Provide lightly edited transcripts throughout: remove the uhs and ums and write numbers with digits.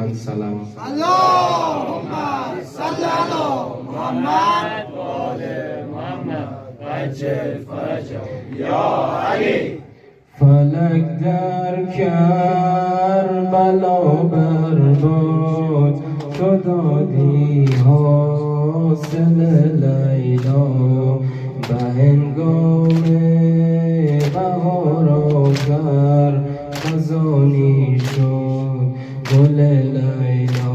من سلام. اللهم صل على محمد و آل محمد عجل فرجهم یا علی. فلک در کربلا برباد، تو دادی حاصل لیلا. به هنگام بهار آخر خزانی شد گل لیلا.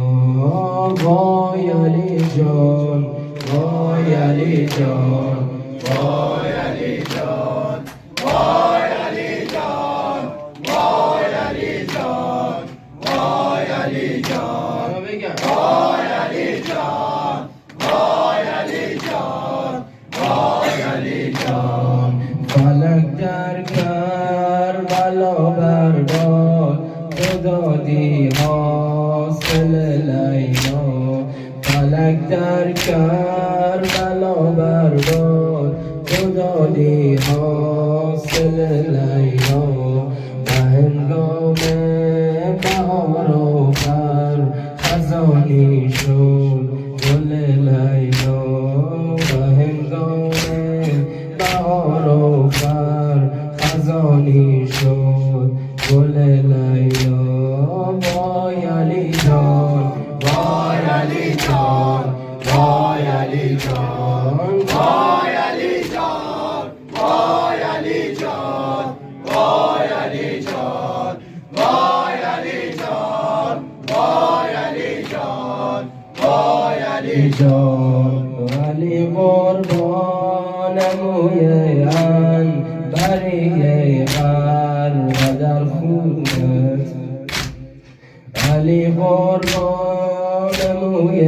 وای علی جان، وای علی جان، وای علی جان، وای علی جان، وای علی جان، وای علی جان، وای علی جان، وای علی جان، وای علی جان. فلک در کربلا برباد، تو دادی حاصل لیلا. فلک در کربلا برباد، تو دادی حاصل لیلا. به هنگام بهار آخر خزانی شد گل لیلا. به هنگام بهار آخر خزانی شد گل لیلا. وای علی جان، وای علی جان، وای علی جان، وای علی جان، وای علی جان، وای علی جان، وای علی جان، وای علی جان، وای علی جان. علی قربان موی بری غر و در خونت. علی قربان موی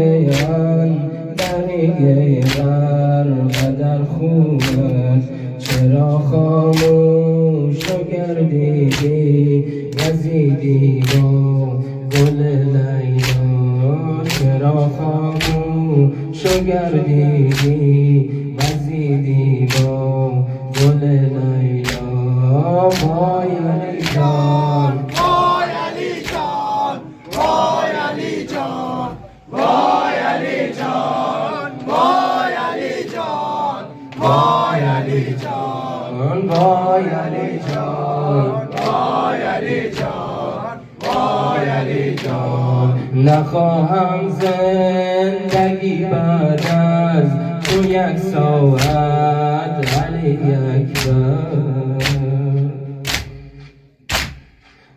بری غر و در خونت. چرا خاموش گردیدی گزیدی با گل لیلا. چرا خاموش گردیدی گزیدی با گل لیلا. وای علی جان، وای علی جان، وای علی جان، وای علی جان، وای علی جان، وای علی جان، وای علی جان، وای علی جان، وای علی جان. نخواهم زندگی بعد از تو یک ساعت علی اکبر.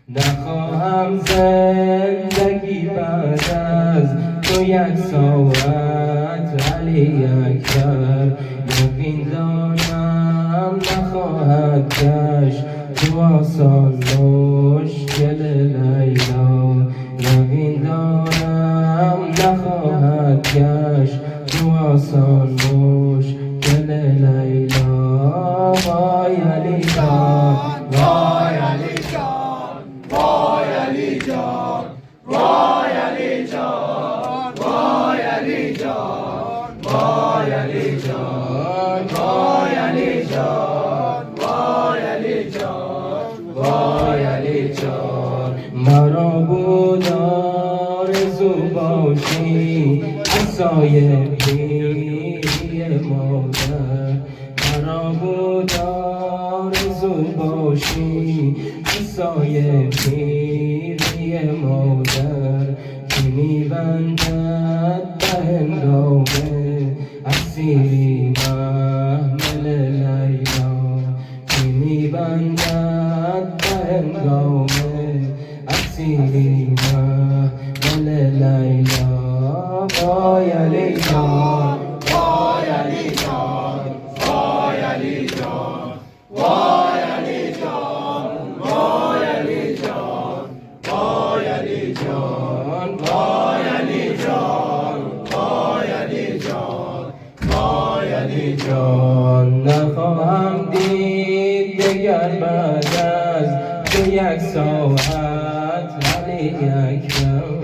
نخواهم زندگی بعد از تو یک ساعت علی اکبر. یقین دارم نخواهد گشت تو آسان مشکل لیلا. یقین دارم نخواهد گشت تو آسان مشکل لیلا. وای علی جان، وای علی جان، وای علی جان، وای علی جان، وای علی جان، وای علی جان، وای علی جان، وای علی جان، وای علی جان. مرا بود آرزو باشی عصای پیری مادر. مرا بود آرزو باشی عصای پیری مادر. که میبندد به هنگام اسیری محمل لیلا. که میبندد به هنگام اسیری محمل لیلا. وای علی جان، وای علی جان، وای علی جان، وای علی جان، وای علی جان، وای علی جان، وای علی جان، وای علی جان، وای علی جان. نخواهم دید دگر بعد از تو یک ساعت علی اکبر.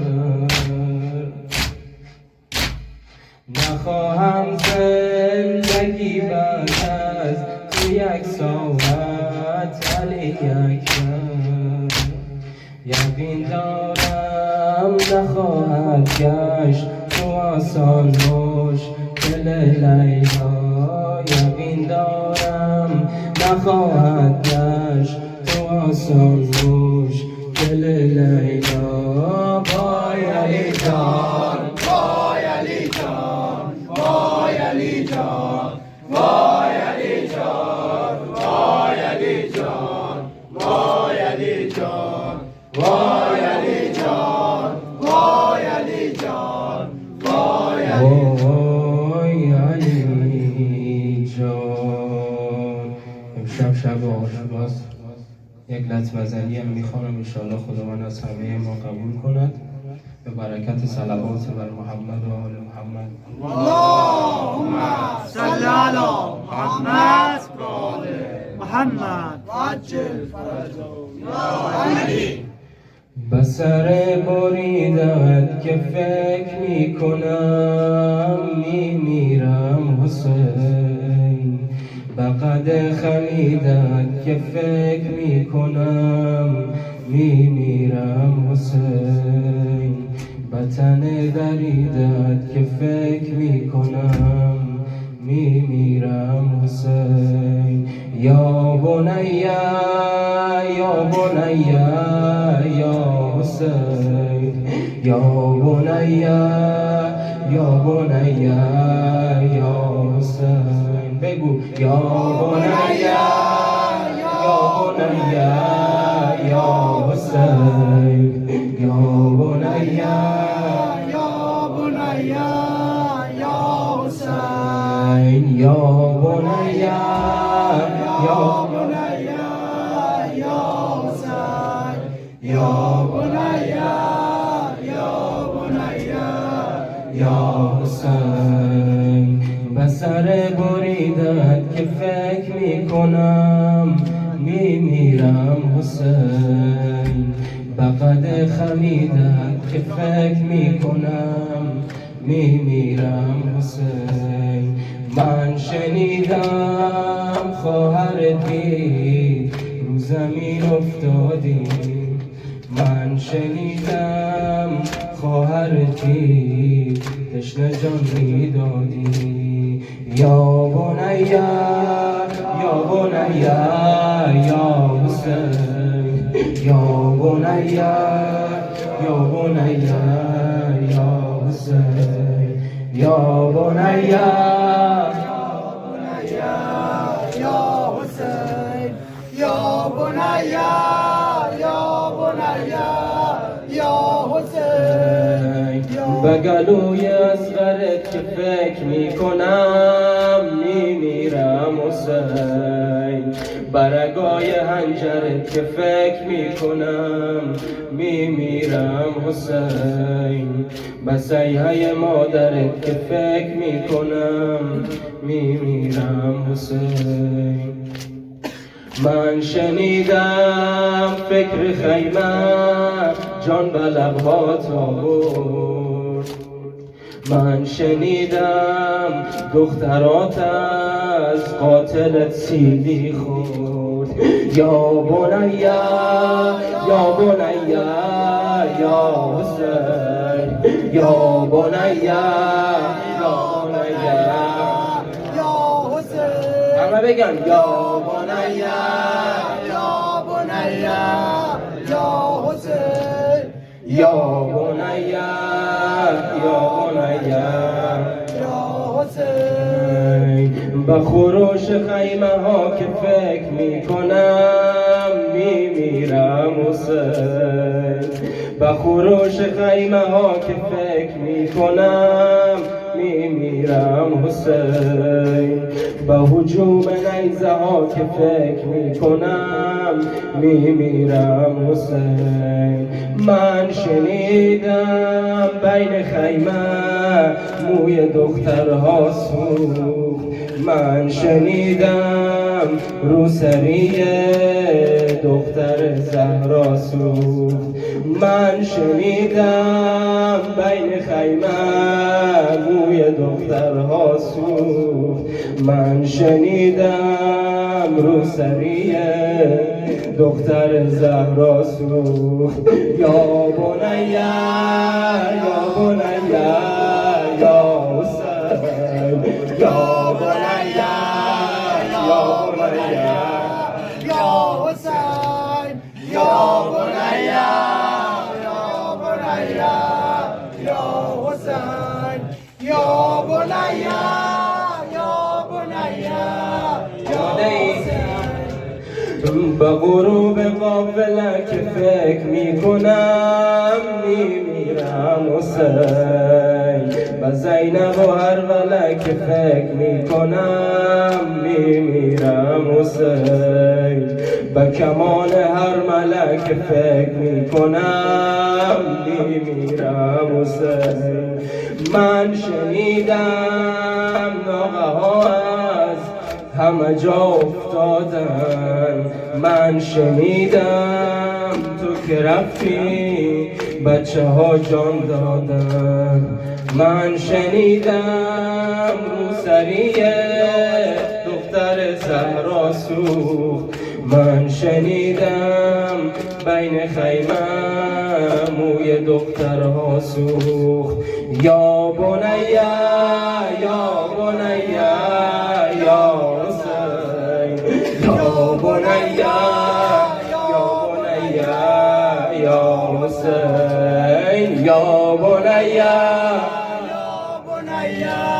نخواهم زندگی بعد از تو یک ساعت علی اکبر. یقین دارم نخواهد گشت تو آسان باش دل لیلا یقین دارم نخواهد گشت تو آسان باش دل لیلا وای علی جان وای علی جان وای علی جان وای علی جان وای علی جان وای علی جان وای علی جان وای علی جان وای علی جان. امشب شب عاشوراست، یک لطمه‌زنی هم میخوانم انشاءالله خداوند از همه ما قبول کند به برکت صلوات بر محمد و آل محمد. اللهم صل علی محمد و آل محمد وعجل فرجهم یا علی. بسر بریدت که فکر میکنم میمیرم حسین، بقد خمیدت که فکر میکنم میمیرم حسین، بطن دریدت که فکر میکنم میمیرم حسین. یا بنیا یا بنیا یا حسین، یا بنیا یا بنیا یا حسین. بگو یا بنیا یا بنیا یا حسین، یا بنیا یا بنیا یا حسین یا بنیا یا بنیا یا حسین یا بنیا یا بنیا یا حسین. بسر بریدت که فکر میکنم میمیرم حسین، بقد خمیدت که فکر میکنم میمیرم حسین. من شنیدم خواهرت دید رو زمین افتادی، من شنیدم خواهرت دید تشنه جان میدادی. یا بنیا یا بنیا یا حسین، یا بنیا یا بنیا یا حسین، یا بنیا یا حسین یا بنیا یا بنیا یا حسین. بگلوی اصغرت که فکر میکنم میمیرم حسین، برگای هنجرت که فکر میکنم میمیرم حسین، بسیحه مادرت که فکر میکنم میمیرم حسین. من شنیدم فکر خیمه جان به لبهات آورد، من شنیدم دخترات از قاتلت سیلی خورد. یا بنیا یا بنیا یا حسین، یا بنیا یا بنیا یا حسین. همه بگن یا بنیا یا بنیا یا حسین یا بنیا یا بنیا یا حسین. به خروش خیمه ها که فکر میکنم میمیرم حسین، به خروش خیمه ها که فکر میکنم میمیرم حسین، به هجوم نیزه ها که فکر میکنم میمیرم حسین. من شنیدم بین خیمه موی دخترها سوخت، من شنیدم روسری دختر زهرا سوخت، من شنیدم بین خیمه موی دخترها سوخت، من شنیدم روسری دختر زهرا سوخت یا بنیا یا بنیا یا حسین یا بنیا یا بنیا یا حسین یا بنیا یا بنیا یا حسین یا بنیا یا بنیا یا حسین به غروب قافله که فکر میکنم میمیرم حسین به زینب و هرقله که فکر میکنم میمیرم حسین به کمال هر ملک که فکر میکنم میمیرم حسین من شنیدم ناقه ها از همه جا افتادن من شنیدم تو که رفتی بچه ها جان دادن من شنیدم روسری دختر زهرا سوخت من شنیدم بین خیمه موی دخترها سوخت یا بنیا یا بنیا یا حسین یا بنیا یا بنیا یا حسین یا بنیا یا بنیا